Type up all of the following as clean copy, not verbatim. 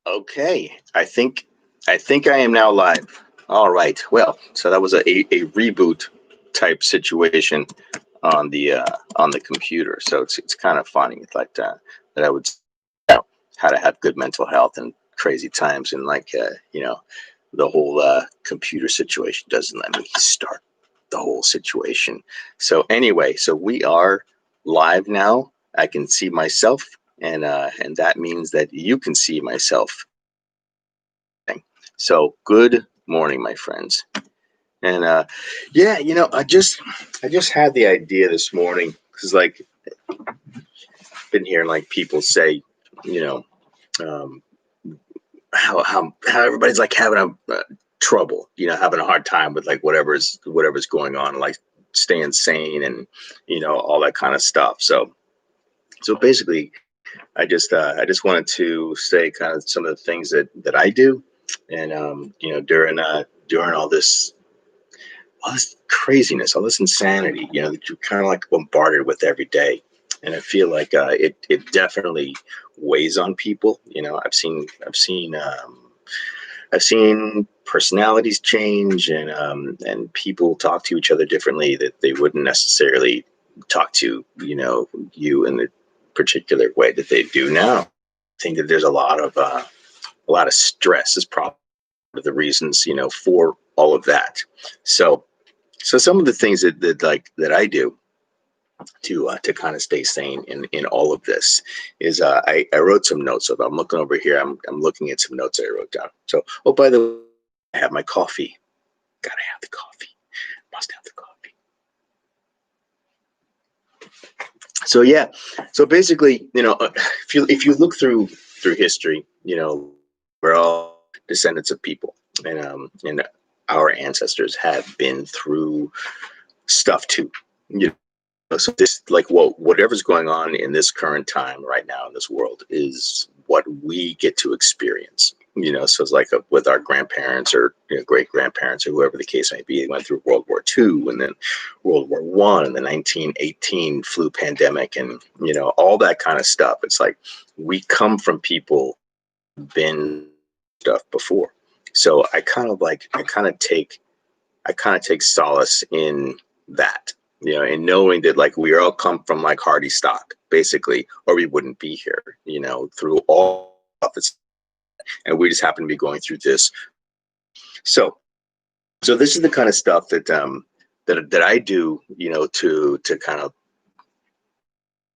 Okay, I think I am now live. All right. Well, so that was a reboot type situation on the computer. So it's kind of funny. It's like that I would how to have good mental health in crazy times, and the whole computer situation doesn't let me start the whole situation. So anyway, so we are live now. I can see myself, and that means that you can see myself. So good morning, my friends. And yeah, I just had the idea this morning because like been hearing like people say, you know, um, how everybody's like having a trouble, having a hard time with like whatever's going on, like staying sane and all that kind of stuff. So basically, I just wanted to say kind of some of the things that I do, and during all this craziness, all this insanity, that you're kind of like bombarded with every day. And I feel like it definitely weighs on people. I've seen personalities change, and people talk to each other differently that they wouldn't necessarily talk to you in the particular way that they do now. I think that there's a lot of stress is probably one of the reasons for all of that. So some of the things that I do to kind of stay sane in all of this is I wrote some notes. So if I'm looking over here, I'm looking at some notes I wrote down. So, oh, by the way, I have my coffee. Gotta have the coffee. Must have the coffee. So yeah. So basically, if you look through history, we're all descendants of people, and our ancestors have been through stuff too. So this, like, whatever's going on in this current time right now in this world is what we get to experience. So it's like with our grandparents or great grandparents or whoever the case may be. They went through World War II and then World War One and the 1918 flu pandemic and all that kind of stuff. It's like we come from people who've been stuff before. So I kind of take solace in that, in knowing that like we all come from like hardy stock, basically, or we wouldn't be here, through all of this, and we just happen to be going through this. So, so this is the kind of stuff that I do, to kind of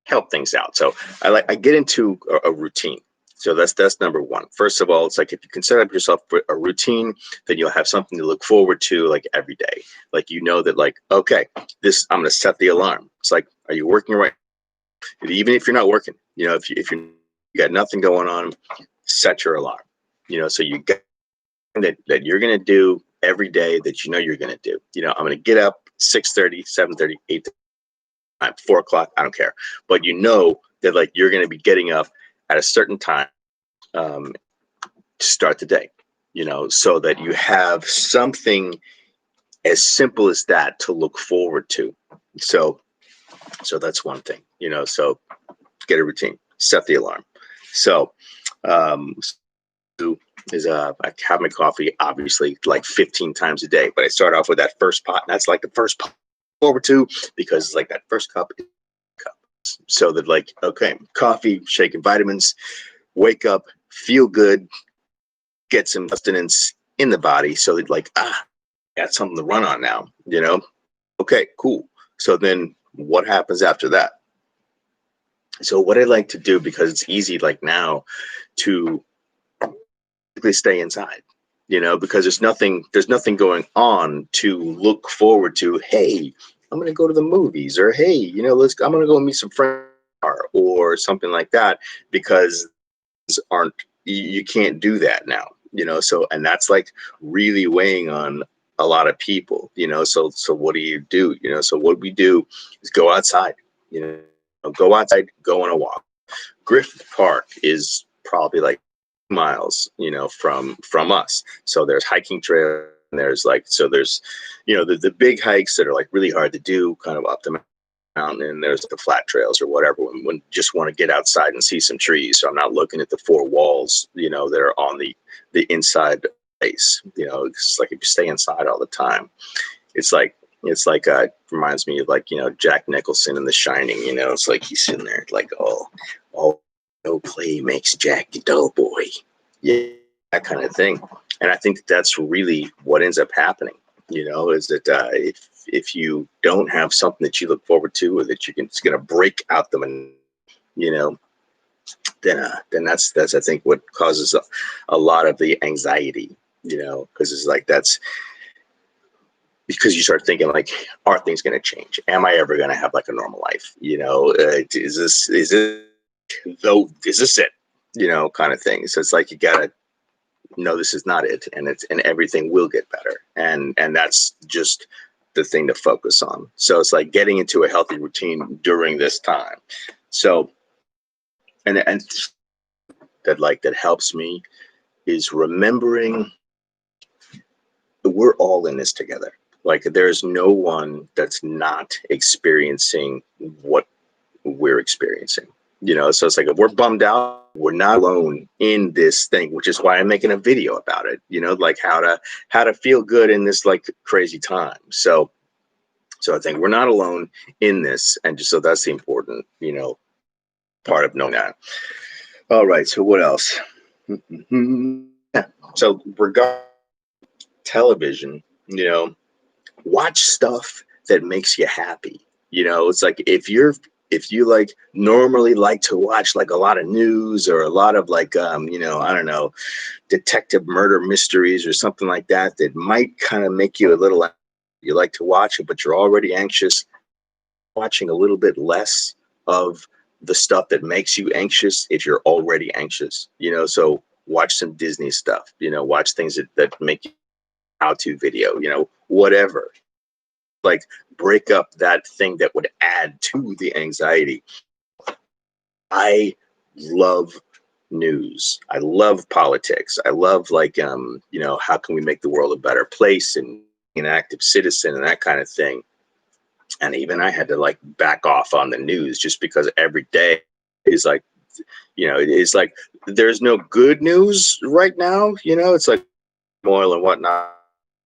help things out. So I get into a routine. So that's number one. First of all, it's like if you can set up yourself for a routine, then you'll have something to look forward to like every day. Like that like, okay, this I'm gonna set the alarm. It's like, are you working right? Even if you're not working, you got nothing going on, set your alarm. So you get that you're gonna do every day that you're gonna do. I'm gonna get up 6:30, 7:30, 8, 4 o'clock, I don't care. But that like you're gonna be getting up at a certain time to start the day, so that you have something as simple as that to look forward to. So that's one thing, so get a routine, set the alarm. So, is I have my coffee obviously like 15 times a day, but I start off with that first pot, and that's like the first pot forward to, because it's like that first cup. So that like, okay, coffee, shaking vitamins, wake up, feel good, get some sustenance in the body, so that like, got something to run on now, Okay, cool. So then what happens after that? So what I like to do, because it's easy like now to basically stay inside, because there's nothing going on to look forward to. Hey, I'm gonna go to the movies, or hey, I'm gonna go meet some friends, or something like that, because aren't you can't do that now, so, and that's like really weighing on a lot of people, so what do? So what we do is go outside, go on a walk. Griffith Park is probably like miles, from us. So there's hiking trail, and there's like, so there's, the big hikes that are like really hard to do, kind of up the mountain. mountain and there's the flat trails or whatever, when just want to get outside and see some trees. So I'm not looking at the four walls, that are on the inside place. It's like if you stay inside all the time, reminds me of Jack Nicholson in The Shining. It's like he's sitting there like, oh, no play makes Jack a dull boy. Yeah, that kind of thing. And I think that's really what ends up happening. Is that if you don't have something that you look forward to, or that it's going to break out them, then that's I think what causes a lot of the anxiety. Because it's like that's because you start thinking like, are things going to change? Am I ever going to have like a normal life? Is this it? Kind of thing. So it's like you gotta know this is not it, and everything will get better, and that's just the thing to focus on. So it's like getting into a healthy routine during this time. So and that helps me is remembering we're all in this together. Like there's no one that's not experiencing what we're experiencing. So it's like if we're bummed out, we're not alone in this thing, which is why I'm making a video about it, like how to feel good in this like crazy time. So I think we're not alone in this, and just so that's the important, part of knowing that. All right, so what else? Yeah. So regarding television, watch stuff that makes you happy. It's like if you like normally like to watch like a lot of news or a lot of like I don't know, detective murder mysteries or something like that might kind of make you a little, you like to watch it, but you're already anxious, watching a little bit less of the stuff that makes you anxious if you're already anxious. So watch some Disney stuff, watch things that make you how-to video, whatever. Like break up that thing that would add to the anxiety. I love news. I love politics. I love how can we make the world a better place and an active citizen and that kind of thing. And even I had to like back off on the news just because every day is like, it's like there's no good news right now. It's like oil and whatnot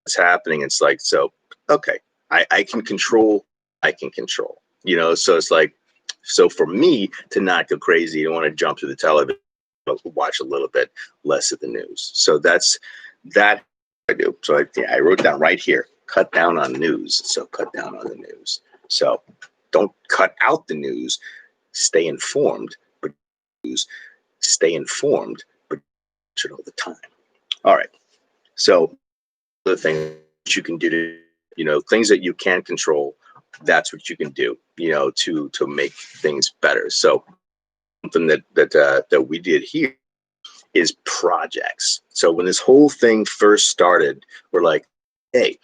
is happening. It's like, so, okay, I can control, so it's like, so for me to not go crazy, you don't want to jump to the television, but watch a little bit less of the news. So that's that I do. So I wrote down right here, cut down on news. So cut down on the news. So don't cut out the news, stay informed, but stay informed, but watch it all the time. All right. So the thing you can do to, things that you can control, that's what you can do, to make things better. So something that we did here is projects. So when this whole thing first started, we're like, hey,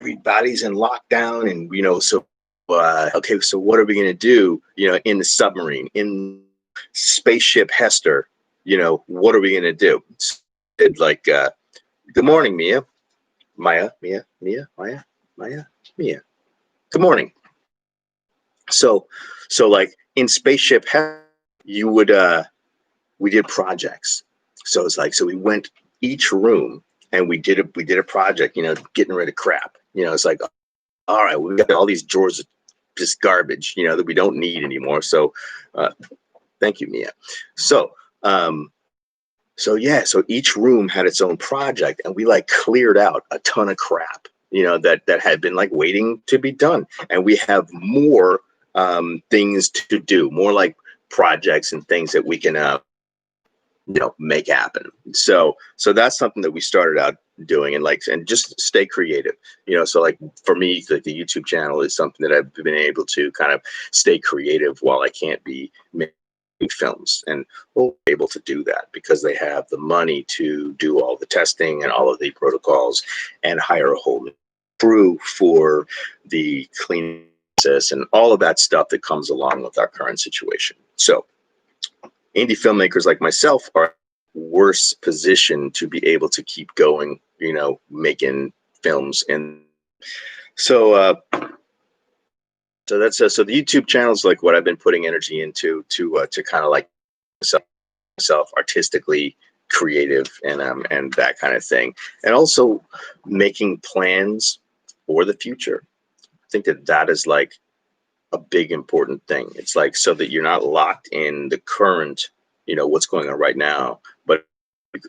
everybody's in lockdown, and so okay, so what are we gonna do? In the submarine, in spaceship Hester, what are we gonna do? It's like, good morning, Mia. Maya, Mia, Maya, Mia. Good morning. So like in spaceship, you would we did projects. So it's like, so we went each room and we did a project, getting rid of crap. It's like, all right, we got all these drawers of just garbage, that we don't need anymore. So thank you, Mia. So so each room had its own project, and we like cleared out a ton of crap, that had been like waiting to be done. And we have more things to do, more like projects and things that we can make happen. So that's something that we started out doing, and just stay creative. So like for me, like the YouTube channel is something that I've been able to kind of stay creative while I can't be making films, and we'll be able to do that because they have the money to do all the testing and all of the protocols and hire a whole crew for the cleaning process and all of that stuff that comes along with our current situation. So indie filmmakers like myself are worse positioned to be able to keep going, making films. And so So that's so the YouTube channel is like what I've been putting energy into to kind of like myself artistically creative and that kind of thing, and also making plans for the future. I think that that is like a big important thing. It's like so that you're not locked in the current, you know, what's going on right now, but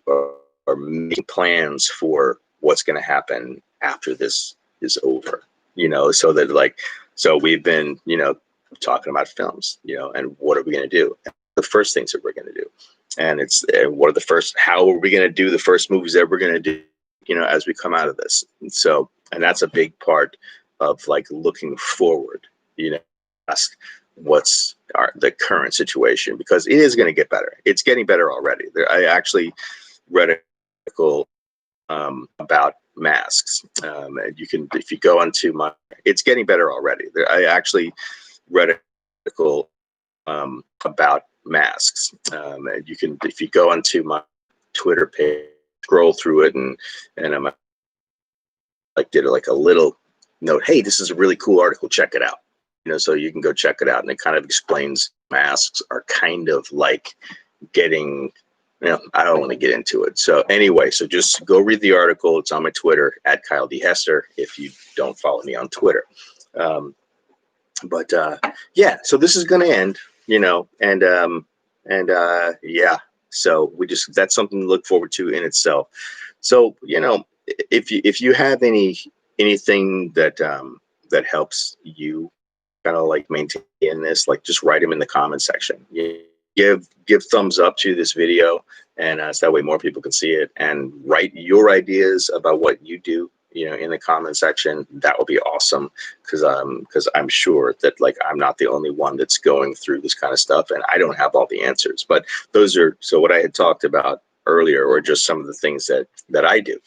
are making plans for what's going to happen after this is over, you know, so that like, so we've been, you know, talking about films, you know, and what are we going to do? The first things that we're going to do. And it's what are the first, how are we going to do the first movies that we're going to do, you know, as we come out of this. And so, and that's a big part of like looking forward, you know, ask what's the current situation, because it is going to get better. It's getting better already. I actually read an article about masks. And you can, if you go onto my, it's getting better already. I actually read an article about masks. And you can, if you go onto my Twitter page, scroll through it, and I'm like did like a little note. Hey, this is a really cool article. Check it out. You know, so you can go check it out, and it kind of explains masks are kind of like getting, you know, I don't want to get into it. So anyway, so just go read the article. It's on my Twitter at Kyle D. Hester if you don't follow me on Twitter. But yeah, so this is going to end, you know, and yeah, so we just, that's something to look forward to in itself. So, you know, if you have anything that that helps you kind of like maintain this, like just write them in the comment section. Give thumbs up to this video, and so that way more people can see it, and write your ideas about what you do, you know, in the comment section. That would be awesome, because I'm sure that like I'm not the only one that's going through this kind of stuff, and I don't have all the answers. But those are, so what I had talked about earlier were just some of the things that I do.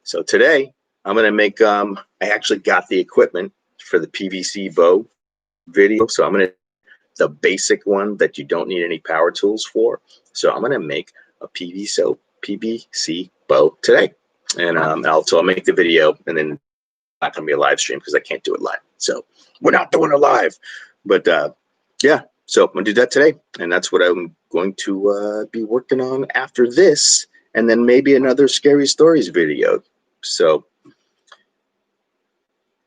So today I'm gonna make I actually got the equipment for the PVC bow video, so I'm gonna, the basic one that you don't need any power tools for. So I'm gonna make a PVC bow today, and I'll make the video, and then not gonna be a live stream because I can't do it live. So we're not doing it live, but yeah. So I'm gonna do that today, and that's what I'm going to be working on after this, and then maybe another scary stories video. So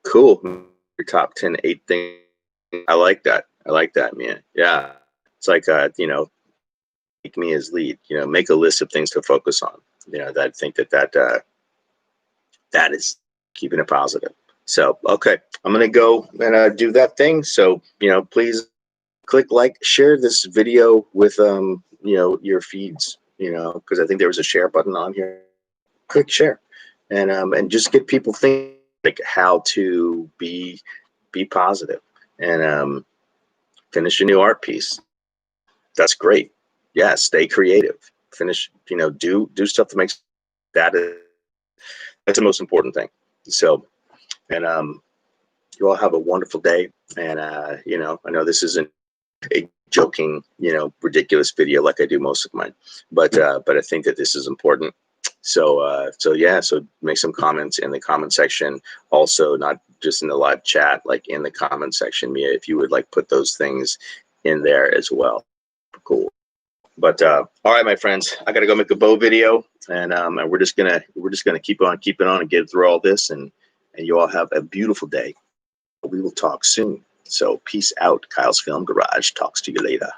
cool. Your top 10 8 things. I like that. I like that, man. Yeah. It's like, you know, make me as lead, you know, make a list of things to focus on, you know, that I think that is keeping it positive. So, okay, I'm going to go and do that thing. So, you know, please click like, share this video with, you know, your feeds, you know, because I think there was a share button on here. Click share, and just get people thinking like how to be positive, and finish a new art piece. That's great. Yeah, stay creative. Finish, you know, do stuff that makes that is, that's the most important thing. So, and you all have a wonderful day. And you know, I know this isn't a joking, you know, ridiculous video like I do most of mine, but I think that this is important. So so yeah, so make some comments in the comment section. Also, not just in the live chat, like in the comment section, Mia, if you would like put those things in there as well. Cool. But all right, my friends, I gotta go make a bow video, and we're just gonna keep on keeping on and get through all this, and you all have a beautiful day. We will talk soon. So peace out. Kyle's Film Garage talks to you later.